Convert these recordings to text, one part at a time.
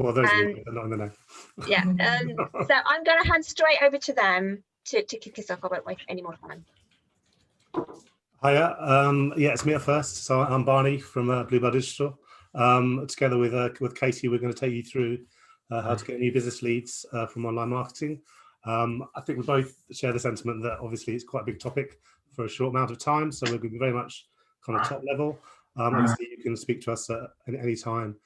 Well, those And are not in the name. yeah, so I'm going to hand straight over to them to kick us off. I won't waste any more time. Hiya, yeah, it's me at first. So I'm Barney from Bluebell Digital. Together with Katie, we're going to take you through how to get new business leads from online marketing. I think we both share the sentiment that obviously it's quite a big topic for a short amount of time, so we're going to be very much kind of top level. Obviously, you can speak to us at any time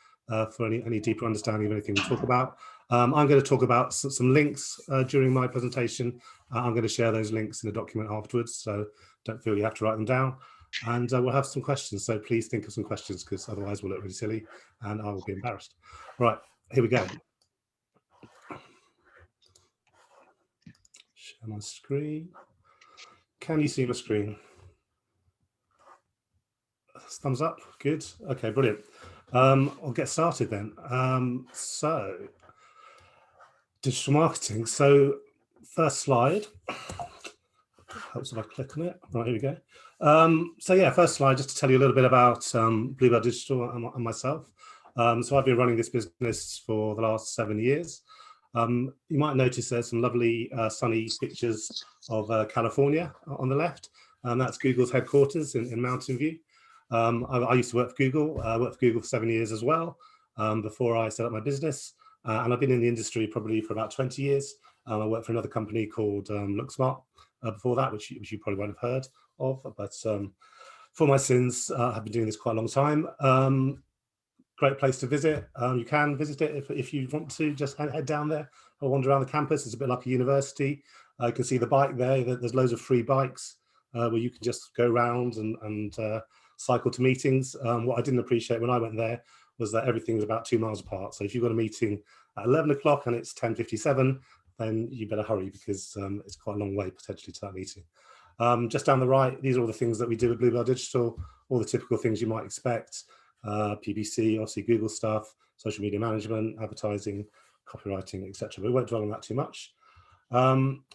for any deeper understanding of anything we talk about. I'm going to talk about some links during my presentation. I'm going to share those links in a document afterwards, so don't feel you have to write them down. And we'll have some questions, so please think of some questions, because otherwise we'll look really silly and I will be embarrassed. Right, here we go. Share my screen. Can you see my screen? Thumbs up, good. Okay, brilliant. I'll get started then. So, digital marketing. So, first slide. Helps if I click on it. Right, here we go. So yeah, first slide, just to tell you a little bit about Bluebell Digital and myself. So I've been running this business for the last 7 years. You might notice there's some lovely sunny pictures of California on the left. That's Google's headquarters in Mountain View. I used to work for Google. I worked for Google for 7 years as well, before I set up my business. And I've been in the industry probably for about 20 years. I worked for another company called LookSmart before that, which you probably won't have heard of. But for my sins, I've been doing this quite a long time. Great place to visit. You can visit it if you want to, just head down there or wander around the campus. It's a bit like a university. You can see the bike there. There's loads of free bikes where you can just go around and cycle to meetings. What I didn't appreciate when I went there was that everything was about 2 miles apart. So if you've got a meeting at 11 o'clock and it's 10:57, then you better hurry, because it's quite a long way potentially to that meeting. Just down the right, these are all the things that we do at Bluebell Digital, all the typical things you might expect. PPC, obviously Google stuff, social media management, advertising, copywriting, etc. But we won't dwell on that too much.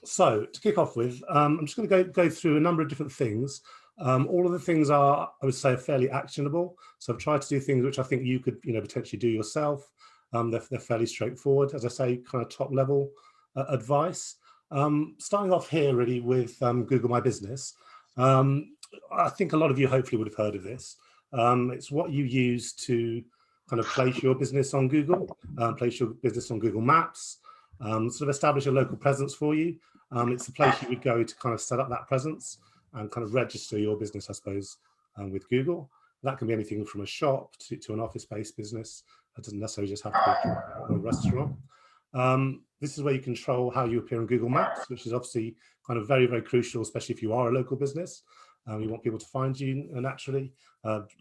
So to kick off with, I'm just going to go through a number of different things. All of the things are, I would say, fairly actionable. So I've tried to do things which I think you could, potentially do yourself. They're fairly straightforward, as I say, kind of top level advice. Starting off here really with Google My Business. I think a lot of you hopefully would have heard of this. It's what you use to kind of place your business on Google, place your business on Google Maps, sort of establish a local presence for you. It's the place you would go to kind of set up that presence and kind of register your business, I suppose, with Google. That can be anything from a shop to an office-based business. It doesn't necessarily just have to be a restaurant. This is where you control how you appear on Google Maps, which is obviously kind of very, very crucial, especially if you are a local business. You want people to find you naturally,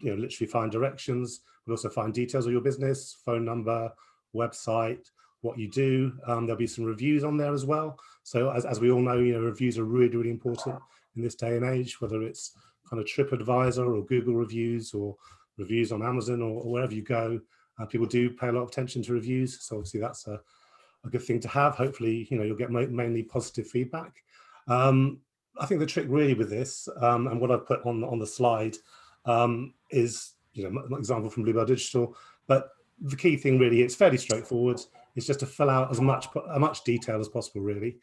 literally find directions, but also find details of your business, phone number, website, what you do. There'll be some reviews on there as well. So as we all know, reviews are really, really important in this day and age, whether it's kind of TripAdvisor or Google reviews or reviews on Amazon or wherever you go. People do pay a lot of attention to reviews. So obviously that's a good thing to have. Hopefully, you'll get mainly positive feedback. I think the trick really with this, and what I've put on the slide, is an example from Bluebell Digital. But the key thing really, it's fairly straightforward. It's just to fill out as much detail as possible. Really,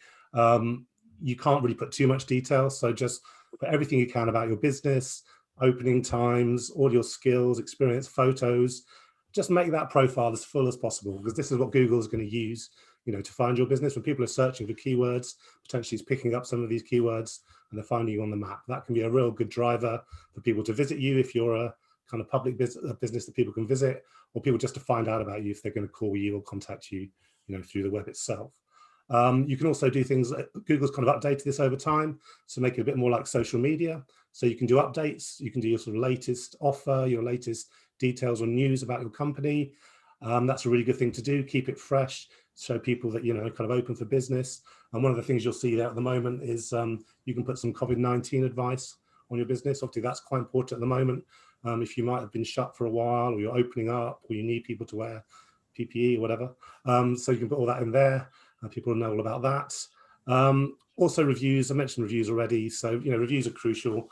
you can't really put too much detail. So just put everything you can about your business, opening times, all your skills, experience, photos. Just make that profile as full as possible, because this is what Google is going to use, to find your business. When people are searching for keywords, potentially it's picking up some of these keywords and they're finding you on the map. That can be a real good driver for people to visit you if you're a kind of public business that people can visit, or people just to find out about you if they're going to call you or contact you, through the web itself. You can also do things, Google's kind of updated this over time, so make it a bit more like social media. So you can do updates, you can do your sort of latest offer, your latest details or news about your company. That's a really good thing to do. Keep it fresh, show people that, kind of open for business. And one of the things you'll see there at the moment is you can put some COVID-19 advice on your business. Obviously, that's quite important at the moment. If you might have been shut for a while, or you're opening up, or you need people to wear PPE or whatever. So you can put all that in there. People know all about that. Also reviews, I mentioned reviews already. So, reviews are crucial.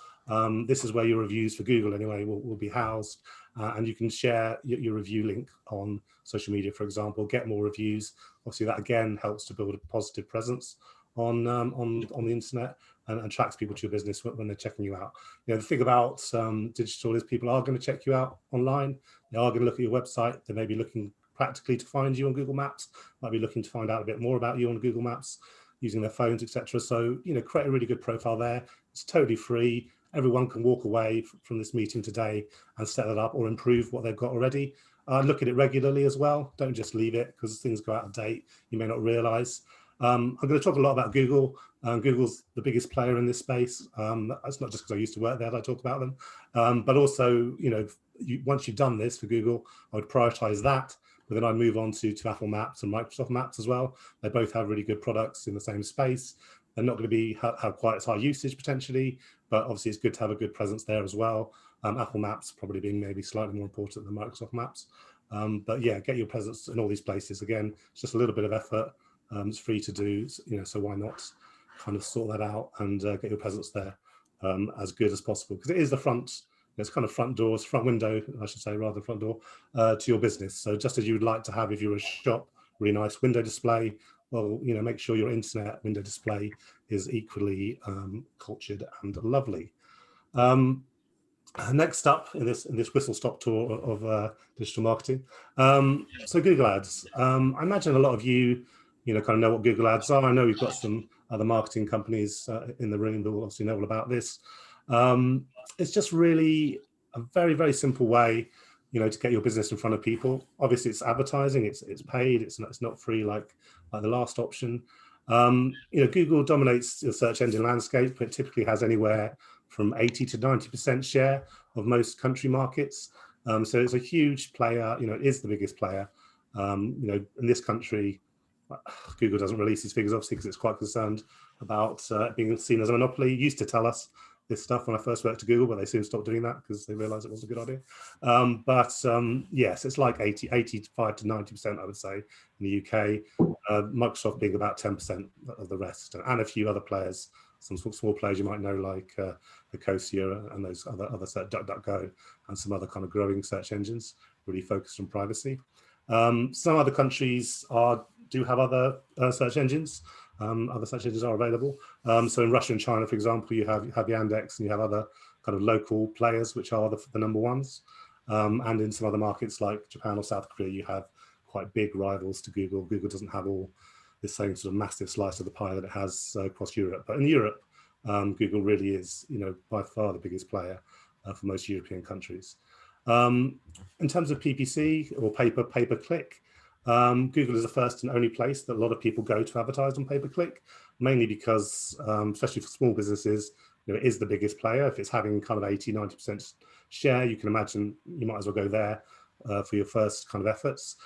This is where your reviews for Google anyway will be housed. and you can share your review link on social media, for example, get more reviews. Obviously, that again helps to build a positive presence on the internet and attracts people to your business when they're checking you out. The thing about digital is people are going to check you out online. They are going to look at your website. They may be looking practically to find you on Google Maps, might be looking to find out a bit more about you on Google Maps using their phones, etc. So, create a really good profile there. It's totally free. Everyone can walk away from this meeting today and set that up or improve what they've got already. Look at it regularly as well. Don't just leave it because things go out of date. You may not realize. I'm going to talk a lot about Google. Google's the biggest player in this space. That's not just because I used to work there that I talk about them, but also, once you've done this for Google, I would prioritize that. But then I'd move on to Apple Maps and Microsoft Maps as well. They both have really good products in the same space. They're not going to have quite as high usage potentially, but obviously it's good to have a good presence there as well. Apple Maps probably being maybe slightly more important than Microsoft Maps. But yeah, get your presence in all these places. Again, it's just a little bit of effort. It's free to do, so why not kind of sort that out and get your presence there as good as possible, because it is the front. It's kind of front window, I should say, rather than front door to your business. So just as you would like to have, if you're a shop, really nice window display, well, make sure your internet window display is equally cultured and lovely. Next up in this whistle stop tour of digital marketing, so Google Ads. I imagine a lot of you, kind of know what Google Ads are. I know we've got some other marketing companies in the room that will obviously know all about this. It's just really a very, very simple way, to get your business in front of people. Obviously, it's advertising, it's paid, it's not free like the last option. Google dominates the search engine landscape, but it typically has anywhere from 80 to 90% share of most country markets. So it's a huge player. It is the biggest player. In this country, Google doesn't release these figures, obviously, because it's quite concerned about being seen as a monopoly. It used to tell us this stuff when I first worked at Google, but they soon stopped doing that because they realized it wasn't a good idea. Yes, it's like 85 to 90%, I would say, in the UK. Microsoft being about 10% of the rest, and a few other players, some small players you might know, like Ecosia and those other DuckDuckGo, and some other kind of growing search engines really focused on privacy. Some other countries do have other search engines. Other search engines are available. So in Russia and China, for example, you have Yandex, and you have other kind of local players, which are the number ones. And in some other markets like Japan or South Korea, you have quite big rivals to Google. Google doesn't have all the same sort of massive slice of the pie that it has across Europe. But in Europe, Google really is, by far the biggest player for most European countries. In terms of PPC or pay-per-click, Google is the first and only place that a lot of people go to advertise on pay-per-click, mainly because, especially for small businesses, it is the biggest player. If it's having kind of 80, 90% share, you can imagine you might as well go there for your first kind of efforts.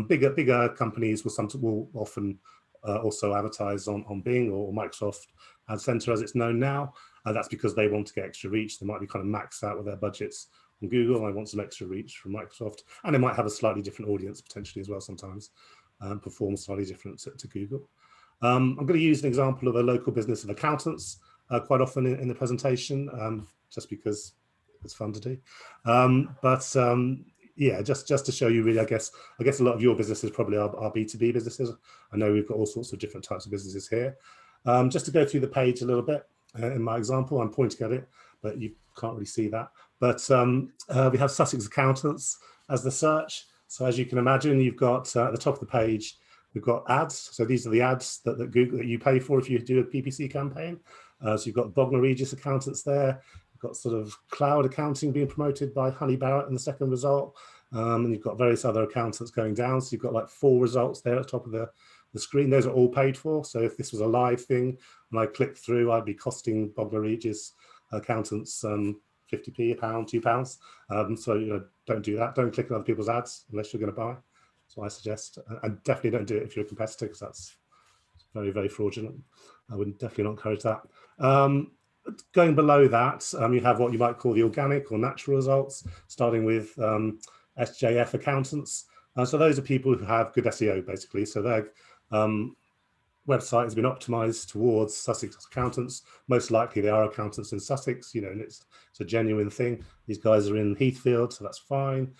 Bigger companies will often also advertise on Bing or Microsoft Ad Center, as it's known now. That's because they want to get extra reach. They might be kind of maxed out with their budgets on Google. I want some extra reach from Microsoft, and they might have a slightly different audience potentially as well sometimes, perform slightly different to Google. I'm going to use an example of a local business of accountants quite often in the presentation, just because it's fun to do. Yeah, just to show you really, I guess a lot of your businesses probably are B2B businesses. I know we've got all sorts of different types of businesses here. Just to go through the page a little bit, in my example, I'm pointing at it, but you can't really see that. But we have Sussex Accountants as the search. So as you can imagine, you've got at the top of the page, we've got ads. So these are the ads that Google that you pay for if you do a PPC campaign. So you've got Bognor Regis Accountants there. You've got sort of cloud accounting being promoted by Honey Barrett in the second result. And you've got various other accountants going down. So you've got like 4 results there at the top of the screen. Those are all paid for. So if this was a live thing and I click through, I'd be costing Bognor Regis Accountants 50p, £1, £2. So don't do that. Don't click on other people's ads unless you're going to buy. So I suggest, and definitely don't do it if you're a competitor, because that's very, very fraudulent. I would definitely not encourage that. Going below that, you have what you might call the organic or natural results, starting with SJF accountants. So those are people who have good SEO, basically. So they're website has been optimized towards Sussex accountants. Most likely they are accountants in Sussex, you know, and it's a genuine thing. These guys are in Heathfield, so that's fine.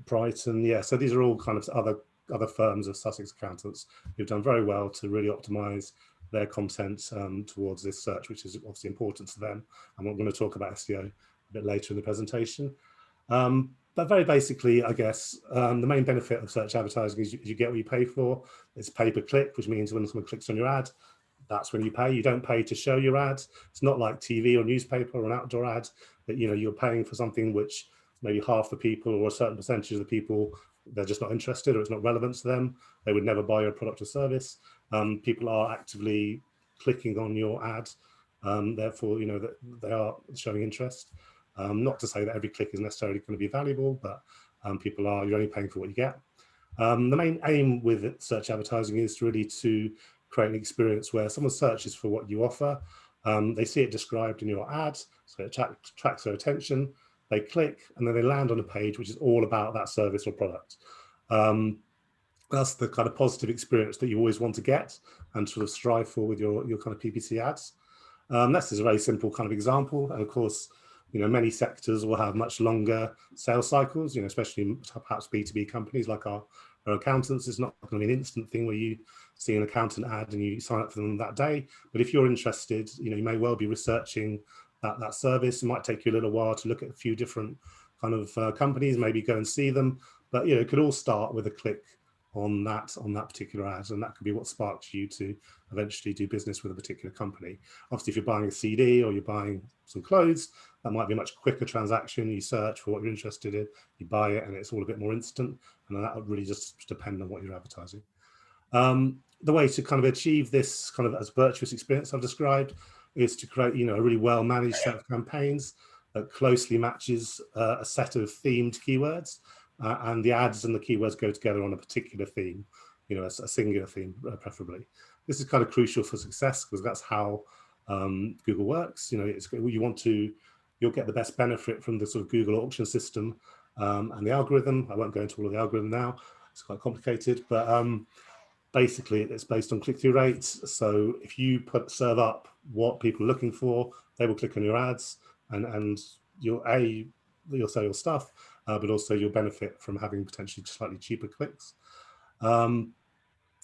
Brighton, yeah. So these are all kind of other firms of Sussex accountants who've done very well to really optimize their content towards this search, which is obviously important to them. And we're going to talk about SEO a bit later in the presentation. But very basically, I guess, the main benefit of search advertising is you get what you pay for. It's pay per click, which means when someone clicks on your ad, that's when you pay. You don't pay to show your ads. It's not like TV or newspaper or an outdoor ad that, you know, you're paying for something which maybe half the people or a certain percentage of the people, they're just not interested or it's not relevant to them. They would never buy your product or service. People are actively clicking on your ad. Therefore, you know, that they are showing interest. Not to say that every click is necessarily going to be valuable, but you're only paying for what you get. The main aim with search advertising is really to create an experience where someone searches for what you offer. They see it described in your ad, so it attracts their attention. They click and then they land on a page which is all about that service or product. That's the kind of positive experience that you always want to get and sort of strive for with your kind of PPC ads. This is a very simple kind of example. And of course, you know, many sectors will have much longer sales cycles, you know, especially perhaps B2B companies like our accountants. It's not going to be an instant thing where you see an accountant ad and you sign up for them that day. But if you're interested, you know, you may well be researching that service. It might take you a little while to look at a few different kind of companies, maybe go and see them. But, you know, it could all start with a click on that particular ad, and that could be what sparks you to eventually do business with a particular company. Obviously, if you're buying a CD or you're buying some clothes, that might be a much quicker transaction. You search for what you're interested in, you buy it, and it's all a bit more instant, and that would really just depend on what you're advertising. The way to kind of achieve this kind of as virtuous experience I've described is to create, you know, a really well managed set of campaigns that closely matches a set of themed keywords. And the ads and the keywords go together on a particular theme, you know, a singular theme, preferably. This is kind of crucial for success because that's how Google works. You know, you'll get the best benefit from the sort of Google auction system and the algorithm. I won't go into all of the algorithm now. It's quite complicated, but basically it's based on click-through rates. So if you serve up what people are looking for, they will click on your ads, and you'll sell your stuff, but also you'll benefit from having potentially slightly cheaper clicks. And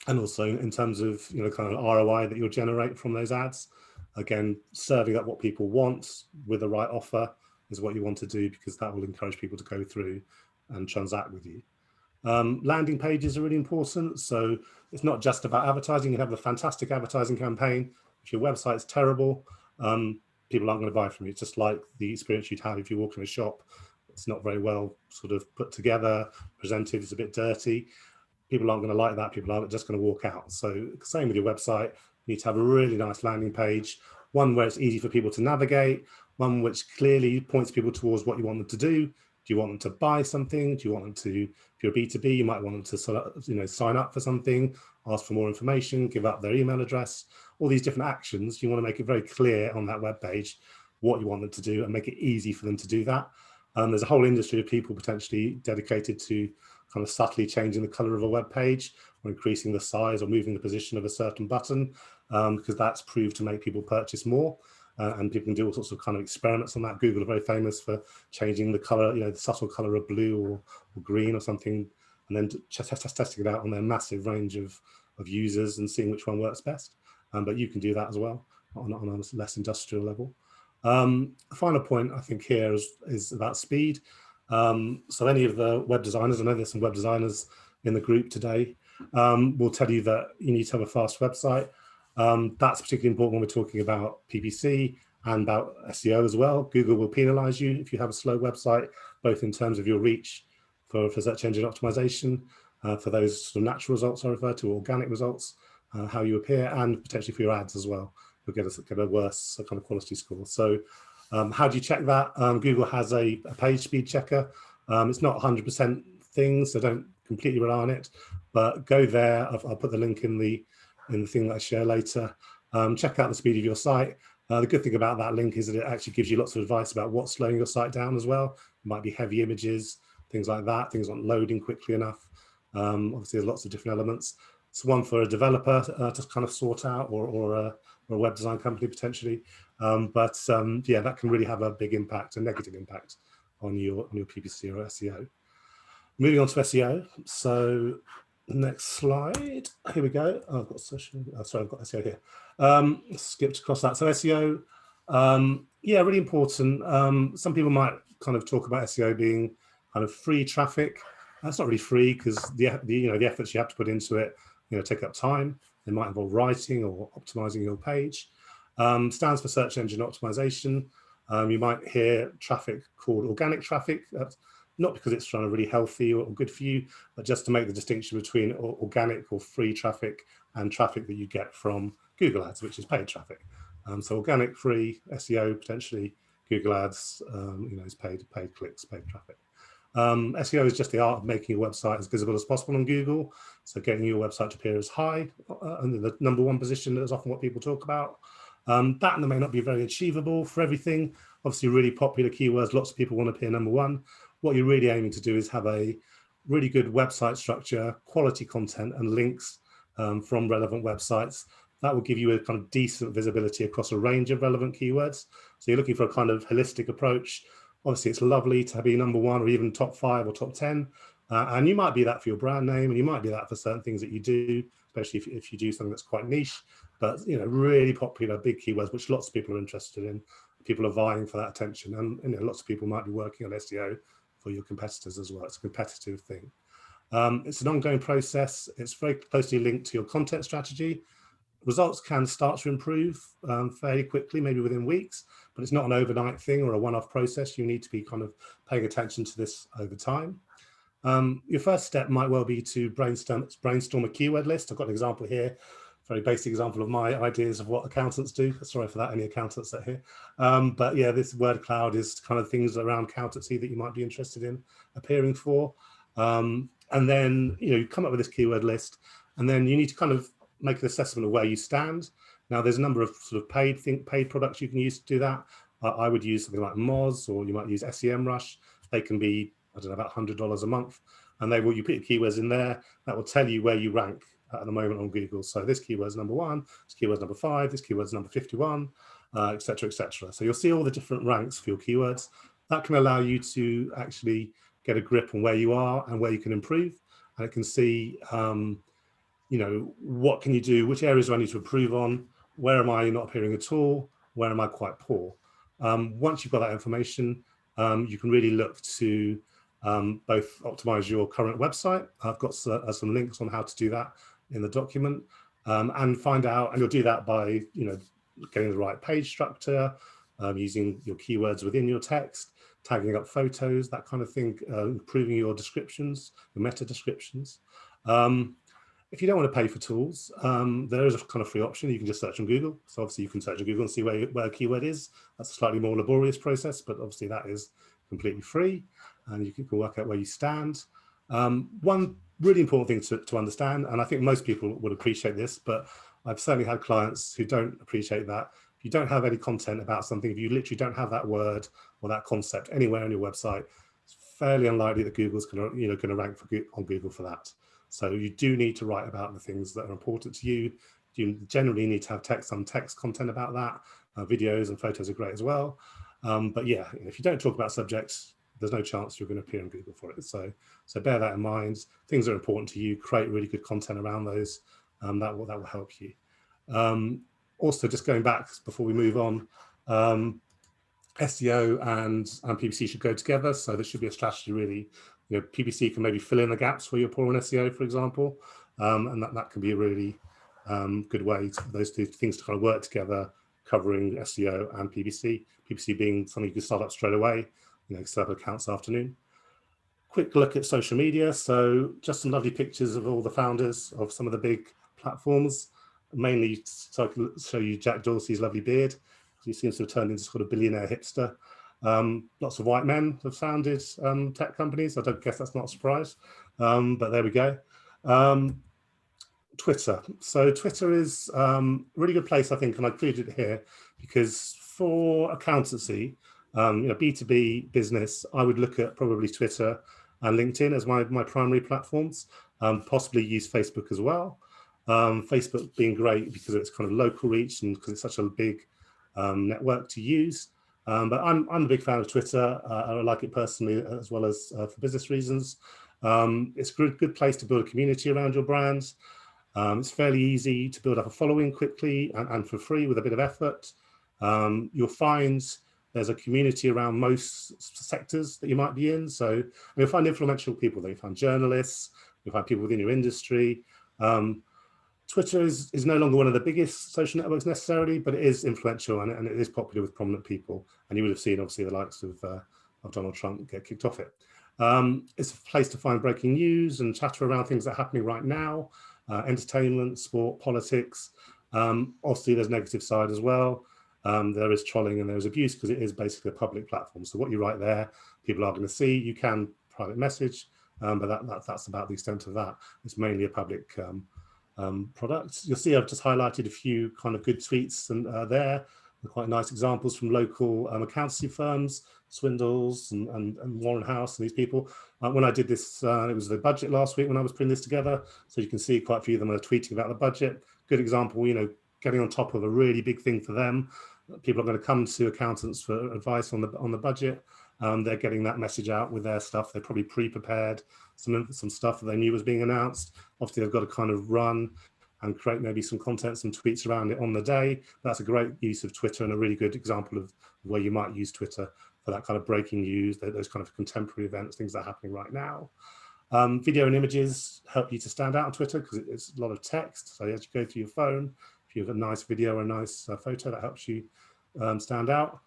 also in terms of, you know, kind of ROI that you'll generate from those ads, again, serving up what people want with the right offer is what you want to do, because that will encourage people to go through and transact with you. Landing pages are really important. So it's not just about advertising. You have a fantastic advertising campaign. If your website's terrible, people aren't going to buy from you. It's just like the experience you'd have if you walk in a shop. It's not very well sort of put together, presented, it's a bit dirty. People aren't going to like that. People aren't just going to walk out. So same with your website. You need to have a really nice landing page, one where it's easy for people to navigate, one which clearly points people towards what you want them to do. Do you want them to buy something? Do you want them to, if you're B2B, you might want them to, you know, sign up for something, ask for more information, give up their email address, all these different actions. You want to make it very clear on that web page what you want them to do and make it easy for them to do that. There's a whole industry of people potentially dedicated to kind of subtly changing the color of a web page or increasing the size or moving the position of a certain button, because that's proved to make people purchase more. And people can do all sorts of kind of experiments on that. Google are very famous for changing the color, you know, the subtle color of blue or green or something, and then testing it out on their massive range of users and seeing which one works best. But you can do that as well on a less industrial level. The final point I think here is about speed. So any of the web designers, I know there's some web designers in the group today, will tell you that you need to have a fast website. That's particularly important when we're talking about PPC and about SEO as well. Google will penalize you if you have a slow website, both in terms of your reach for search engine optimization, for those sort of natural results I refer to, organic results, how you appear, and potentially for your ads as well. You'll get a worse kind of quality score. So how do you check that? Google has a page speed checker. It's not 100% thing, so don't completely rely on it, but go there. I'll put the link in the thing that I share later. Check out the speed of your site. The good thing about that link is that it actually gives you lots of advice about what's slowing your site down as well. It might be heavy images, things like that, things aren't loading quickly enough. Obviously, there's lots of different elements. It's one for a developer to kind of sort out, or a web design company potentially. Yeah, that can really have a big impact, a negative impact on your PPC or SEO. Moving on to SEO. So next slide. Here we go. Oh, I've got social. Oh, sorry, I've got SEO here. Skipped across that. So SEO, yeah, really important. Some people might kind of talk about SEO being kind of free traffic. That's not really free, because the efforts you have to put into it, take up time. They might involve writing or optimizing your page. Stands for search engine optimization. You might hear traffic called organic traffic. That's not because it's trying to really healthy or good for you, but just to make the distinction between organic or free traffic and traffic that you get from Google Ads, which is paid traffic. So organic, free, SEO potentially, Google Ads, is paid clicks, paid traffic. SEO is just the art of making your website as visible as possible on Google. So getting your website to appear as high, and the #1 position is often what people talk about. That may not be very achievable for everything. Obviously, really popular keywords, lots of people want to appear #1. What you're really aiming to do is have a really good website structure, quality content, and links from relevant websites. That will give you a kind of decent visibility across a range of relevant keywords. So you're looking for a kind of holistic approach. Obviously, it's lovely to be #1 or even top 5 or top 10. And you might be that for your brand name, and you might be that for certain things that you do, especially if you do something that's quite niche. But really popular big keywords, which lots of people are interested in. People are vying for that attention, and lots of people might be working on SEO for your competitors as well. It's a competitive thing. It's an ongoing process. It's very closely linked to your content strategy. Results can start to improve fairly quickly, maybe within weeks, but it's not an overnight thing or a one-off process. You need to be kind of paying attention to this over time. Your first step might well be to brainstorm a keyword list. I've got an example here, very basic example of my ideas of what accountants do. Sorry for that, any accountants that are here. But yeah, this word cloud is kind of things around accountancy that you might be interested in appearing for. And then, you come up with this keyword list, and then you need to kind of make an assessment of where you stand. Now, there's a number of sort of paid products you can use to do that. I would use something like Moz, or you might use SEMrush. They can be, I don't know, about $100 a month, and you put your keywords in there. That will tell you where you rank at the moment on Google. So this keyword's #1, this keyword's #5, this keyword's number 51, etc., etc. So you'll see all the different ranks for your keywords. That can allow you to actually get a grip on where you are and where you can improve, and it can see, what can you do, which areas do I need to improve on, where am I not appearing at all, where am I quite poor. Once you've got that information, you can really look to both optimize your current website. I've got some links on how to do that in the document, and find out, and you'll do that by getting the right page structure, using your keywords within your text, tagging up photos, that kind of thing, improving your descriptions, your meta descriptions. If you don't want to pay for tools, there is a kind of free option. You can just search on Google. So obviously you can search on Google and see where a keyword is. That's a slightly more laborious process, but obviously that is completely free, and you can work out where you stand. One really important thing to understand, and I think most people would appreciate this, but I've certainly had clients who don't appreciate that. If you don't have any content about something, if you literally don't have that word or that concept anywhere on your website, it's fairly unlikely that Google's going to rank on Google for that. So you do need to write about the things that are important to you. You generally need to have some text content about that. Videos and photos are great as well. But yeah, if you don't talk about subjects, there's no chance you're going to appear on Google for it. So bear that in mind. Things that are important to you, create really good content around those. That will help you. Also, just going back before we move on, SEO and PPC should go together. So there should be a strategy really. PPC can maybe fill in the gaps where you're poor on SEO, for example, and that can be a really good way for those two things to kind of work together, covering SEO and PPC. PPC being something you can start up straight away, set up accounts afternoon. Quick look at social media. So just some lovely pictures of all the founders of some of the big platforms, mainly so I can show you Jack Dorsey's lovely beard. He seems to have turned into sort of billionaire hipster. Lots of white men have founded tech companies. I don't guess that's not a surprise, but there we go. Twitter. So Twitter is a really good place, I think, and I included it here because for accountancy, B2B business, I would look at probably Twitter and LinkedIn as my primary platforms, possibly use Facebook as well. Facebook being great because of its kind of local reach and because it's such a big network to use. But I'm a big fan of Twitter. I like it personally as well as for business reasons. It's a good place to build a community around your brands. It's fairly easy to build up a following quickly and for free with a bit of effort. You'll find there's a community around most sectors that you might be in. So you'll find influential people there. You find journalists, you'll find people within your industry. Twitter is no longer one of the biggest social networks necessarily, but it is influential and it is popular with prominent people. And you would have seen, obviously, the likes of Donald Trump get kicked off it. It's a place to find breaking news and chatter around things that are happening right now, entertainment, sport, politics. Obviously, there's negative side as well. There is trolling and there is abuse because it is basically a public platform. So what you write there, people are going to see. You can private message, but that's about the extent of that. It's mainly a public product. You'll see I've just highlighted a few kind of good tweets and there, quite nice examples from local accountancy firms, Swindles and Warren House and these people. When I did this, it was the budget last week when I was putting this together. So you can see quite a few of them are tweeting about the budget. Good example, getting on top of a really big thing for them. People are going to come to accountants for advice on the budget. They're getting that message out with their stuff. They're probably pre-prepared some stuff that they knew was being announced. Obviously, they've got to kind of run and create maybe some content, some tweets around it on the day. That's a great use of Twitter and a really good example of where you might use Twitter for that kind of breaking news, those kind of contemporary events, things that are happening right now. Video and images help you to stand out on Twitter because it's a lot of text. So as you go through your phone, if you have a nice video or a nice photo, that helps you stand out.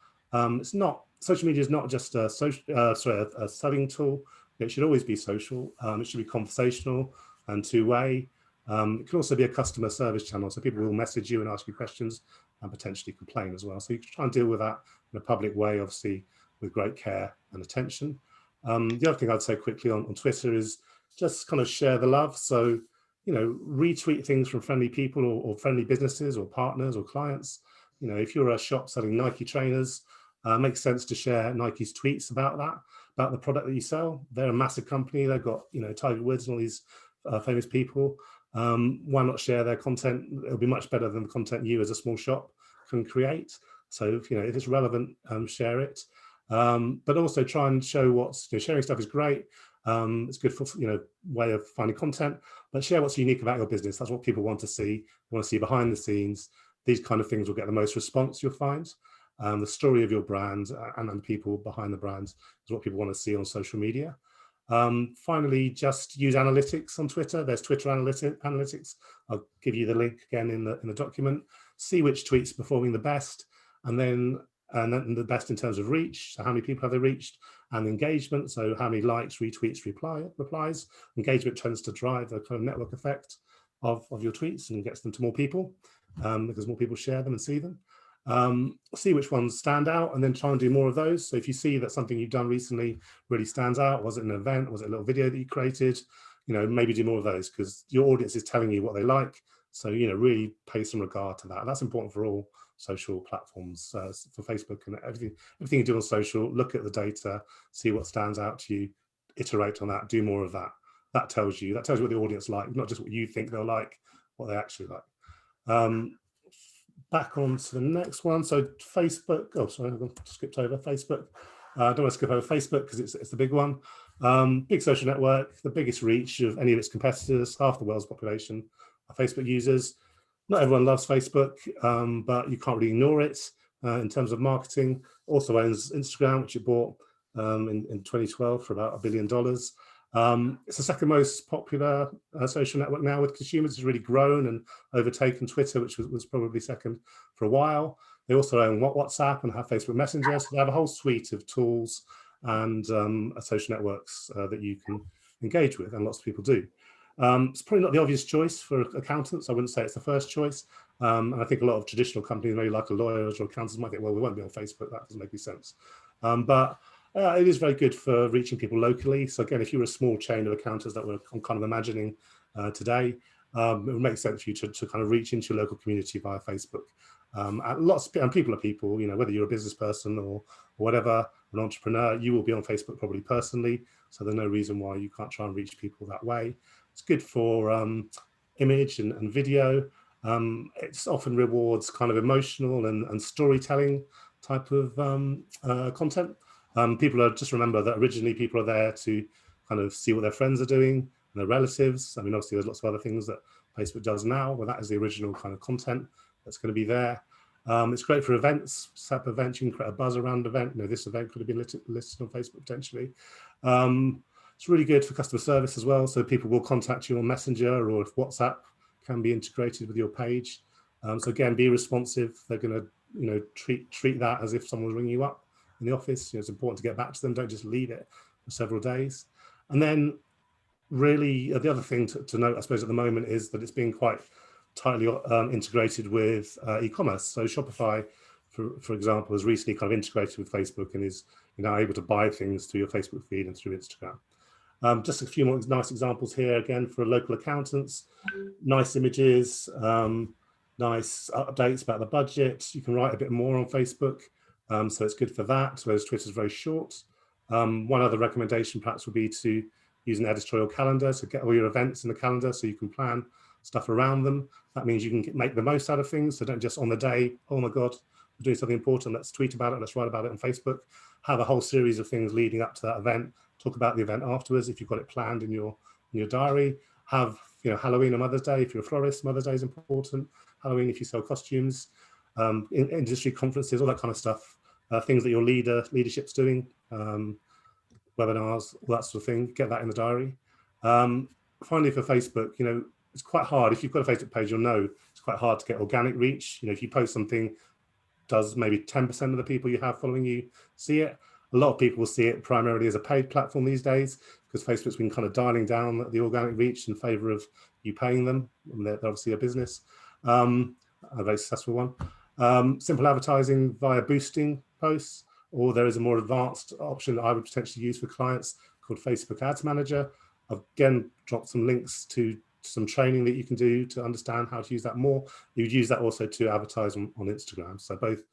Social media is not just a selling tool. It should always be social. It should be conversational and two-way. It can also be a customer service channel. So people will message you and ask you questions and potentially complain as well. So you can try and deal with that in a public way, obviously, with great care and attention. The other thing I'd say quickly on Twitter is just kind of share the love. So, retweet things from friendly people or friendly businesses or partners or clients. If you're a shop selling Nike trainers, makes sense to share Nike's tweets about the product that you sell. They're a massive company. They've got, Tiger Woods and all these famous people. Why not share their content? It'll be much better than the content you as a small shop can create. So if it's relevant, share it. But also try and show sharing stuff is great. It's good for, way of finding content, but share what's unique about your business. That's what people want to see. They want to see behind the scenes. These kind of things will get the most response, you'll find. The story of your brand and the people behind the brands is what people want to see on social media. Finally, just use analytics on Twitter. There's Twitter analytics. I'll give you the link again in the document. See which tweets are performing the best, and then the best in terms of reach. So how many people have they reached, and engagement. So how many likes, retweets, replies. Engagement tends to drive a kind of network effect of your tweets and gets them to more people because more people share them and see them. See which ones stand out and then try and do more of those. So if you see that something you've done recently really stands out, was it an event, was it a little video that you created, maybe do more of those because your audience is telling you what they like. So, really pay some regard to that. That's important for all social platforms, for Facebook and everything you do on social. Look at the data, see what stands out to you, iterate on that, do more of that. That tells you what the audience like, not just what you think they'll like, what they actually like. Back on to the next one. So Facebook, I skipped over Facebook. I don't want to skip over Facebook because it's the big one. Big social network, the biggest reach of any of its competitors. Half the world's population are Facebook users. Not everyone loves Facebook, but you can't really ignore it in terms of marketing. Also owns Instagram, which it bought in 2012 for about $1 billion. It's the second most popular social network now with consumers. It's really grown and overtaken Twitter, which was probably second for a while. They also own WhatsApp and have Facebook Messenger. So they have a whole suite of tools and social networks that you can engage with, and lots of people do. It's probably not the obvious choice for accountants. I wouldn't say it's the first choice. And I think a lot of traditional companies, maybe like lawyers or accountants, might think, well, we won't be on Facebook. That doesn't make any sense. But it is very good for reaching people locally. So again, if you're a small chain of accountants that we're kind of imagining today, it would make sense for you to kind of reach into your local community via Facebook. And people are people, whether you're a business person or whatever, an entrepreneur, you will be on Facebook probably personally. So there's no reason why you can't try and reach people that way. It's good for image and video. It's often rewards kind of emotional and storytelling type of content. People are, just remember that originally people are there to kind of see what their friends are doing and their relatives. I mean, obviously there's lots of other things that Facebook does now, but that is the original kind of content that's going to be there. It's great for events, set up events. You can create a buzz around an event. You know, this event could have been listed on Facebook potentially. It's really good for customer service as well. So people will contact you on Messenger, or if WhatsApp can be integrated with your page. So again, be responsive. They're going to, you know, treat that as if someone's ringing you up in the office. You know, it's important to get back to them. Don't just leave it for several days. And then really the other thing to note, I suppose, at the moment is that it's being quite tightly integrated with e-commerce. So Shopify, for example, has recently kind of integrated with Facebook and is now able to buy things through your Facebook feed and through Instagram. Just a few more nice examples here, again, for local accountants. Nice images, nice updates about the budget. You can write a bit more on Facebook, so it's good for that, whereas Twitter's very short. One other recommendation perhaps would be to use an editorial calendar, so get all your events in the calendar so you can plan stuff around them. That means you can make the most out of things, so don't just on the day, oh my God, we're doing something important, let's tweet about it, let's write about it on Facebook. Have a whole series of things leading up to that event. Talk about the event afterwards if you've got it planned in your diary. Have, you know, Halloween and Mother's Day if you're a florist. Mother's Day is important. Halloween if you sell costumes. Industry conferences, all that kind of stuff. Things that your leadership's doing. Webinars, all that sort of thing. Get that in the diary. Finally, for Facebook, you know, it's quite hard. If you've got a Facebook page, you'll know it's quite hard to get organic reach. You know, if you post something, does maybe 10% of the people you have following you see it? A lot of people will see it primarily as a paid platform these days, because Facebook's been kind of dialing down the organic reach in favor of you paying them. And they're obviously a business, a very successful one. Simple advertising via boosting posts, or there is a more advanced option that I would potentially use for clients called Facebook Ads Manager. I've again dropped some links to some training that you can do to understand how to use that more. You would use that also to advertise on Instagram. So both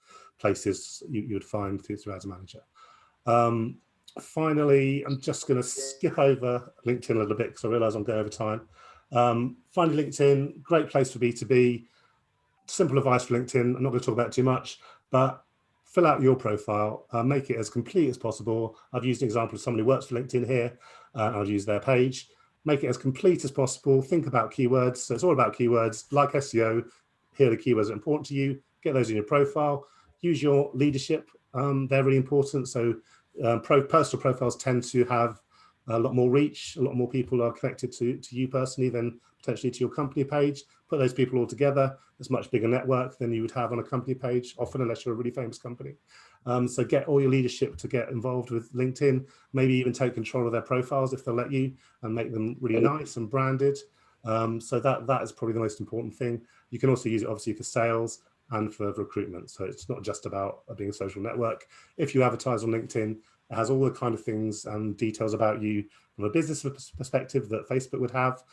places you would find through Ads Manager. Finally, I'm just going to skip over LinkedIn a little bit because I realize I'm going over time. Finally, LinkedIn, great place for B2B. Simple advice for LinkedIn. I'm not going to talk about it too much, but fill out your profile, make it as complete as possible. I've used an example of somebody who works for LinkedIn here. I'll use their page. Make it as complete as possible. Think about keywords. So it's all about keywords, like SEO. Here are the keywords that are important to you. Get those in your profile. Use your leadership. They're really important. So personal profiles tend to have a lot more reach. A lot more people are connected to you personally than potentially to your company page. Put those people all together. It's a much bigger network than you would have on a company page, often unless you're a really famous company. So get all your leadership to get involved with LinkedIn, maybe even take control of their profiles if they'll let you, and make them really nice and branded. So that is probably the most important thing. You can also use it obviously for sales and for recruitment. So it's not just about being a social network. If you advertise on LinkedIn, it has all the kind of things and details about you from a business perspective that Facebook would have.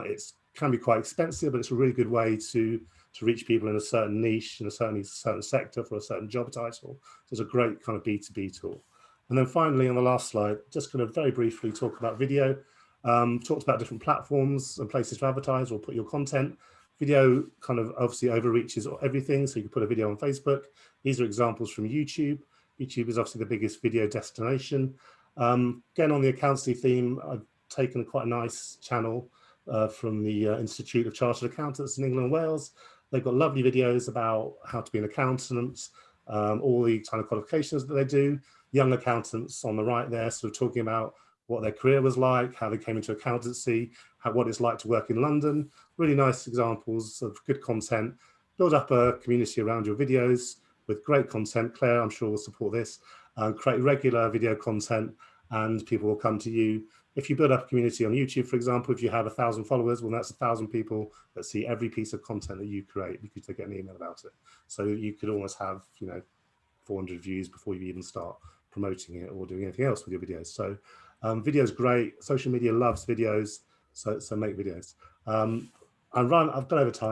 It can be quite expensive, but it's a really good way to reach people in a certain niche, in a certain sector for a certain job title. So it's a great kind of B2B tool. And then finally, on the last slide, just going to very briefly talk about video. Talked about different platforms and places to advertise or put your content. Video kind of obviously overreaches everything, so you can put a video on Facebook. These are examples from YouTube. YouTube is obviously the biggest video destination. Again, on the accountancy theme, I've taken quite a nice channel from the Institute of Chartered Accountants in England and Wales. They've got lovely videos about how to be an accountant, all the kind of qualifications that they do. Young accountants on the right there, sort of talking about what their career was like, how they came into accountancy, what it's like to work in London. Really nice examples of good content. Build up a community around your videos with great content. Claire, I'm sure, will support this. Create regular video content and people will come to you. If you build up a community on YouTube, for example, if you have 1,000 followers, well, that's 1,000 people that see every piece of content that you create because they get an email about it. So you could almost have, 400 views before you even start promoting it or doing anything else with your videos. So video is great. Social media loves videos, so make videos. I've gone over time.